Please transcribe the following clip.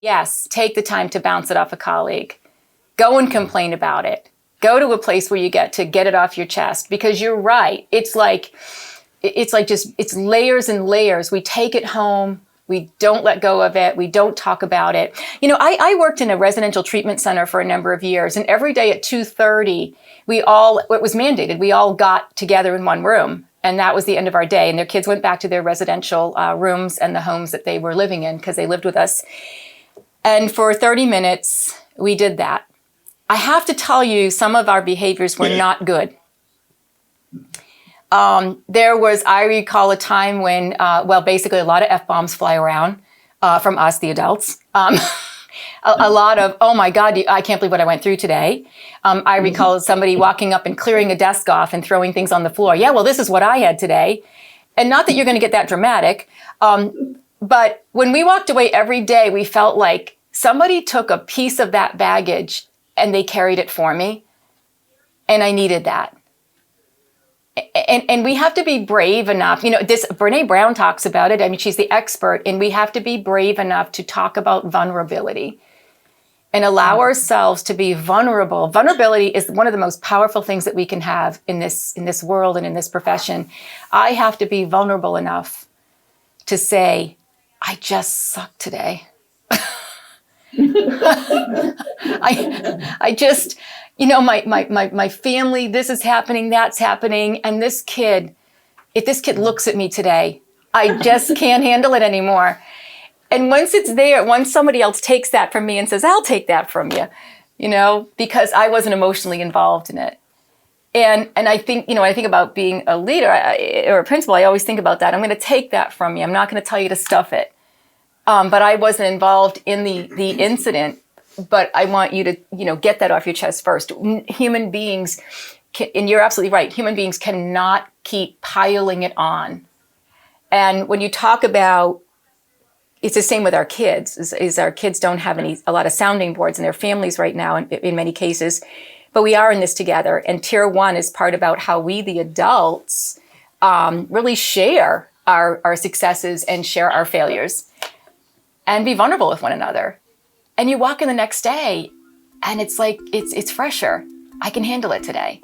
Yes, take the time to bounce it off a colleague. Go and complain about it. Go to a place where you get to get it off your chest, because you're right. It's layers and layers. We take it home. We don't let go of it. We don't talk about it. I worked in a residential treatment center for a number of years, and every day at 2:30, it was mandated, we all got together in one room, and that was the end of our day. And their kids went back to their residential rooms and the homes that they were living in, because they lived with us. And for 30 minutes, we did that. I have to tell you, some of our behaviors were not good. I recall a time when, basically a lot of F-bombs fly around from us, the adults. A lot of, oh my God, I can't believe what I went through today. I recall somebody walking up and clearing a desk off and throwing things on the floor. Yeah, well, this is what I had today. And not that you're going to get that dramatic. But when we walked away every day, we felt like somebody took a piece of that baggage and they carried it for me. And I needed that. And we have to be brave enough. Brene Brown talks about it. I mean, she's the expert, and we have to be brave enough to talk about vulnerability and allow ourselves to be vulnerable. Vulnerability is one of the most powerful things that we can have in this world and in this profession. I have to be vulnerable enough to say, I just suck today. I just, my family, this is happening, that's happening. And if this kid looks at me today, I just can't handle it anymore. And once it's there, once somebody else takes that from me and says, I'll take that from you, because I wasn't emotionally involved in it. And I think, when I think about being a leader or a principal, I always think about that. I'm going to take that from you. I'm not going to tell you to stuff it. But I wasn't involved in the incident, but I want you to, get that off your chest first. Human beings, and you're absolutely right, human beings cannot keep piling it on. And when you talk about, it's the same with our kids, is our kids don't have a lot of sounding boards in their families right now in many cases, but we are in this together. And Tier 1 is part about how we, the adults, really share our successes and share our failures. And be vulnerable with one another. And you walk in the next day and it's like, it's fresher. I can handle it today.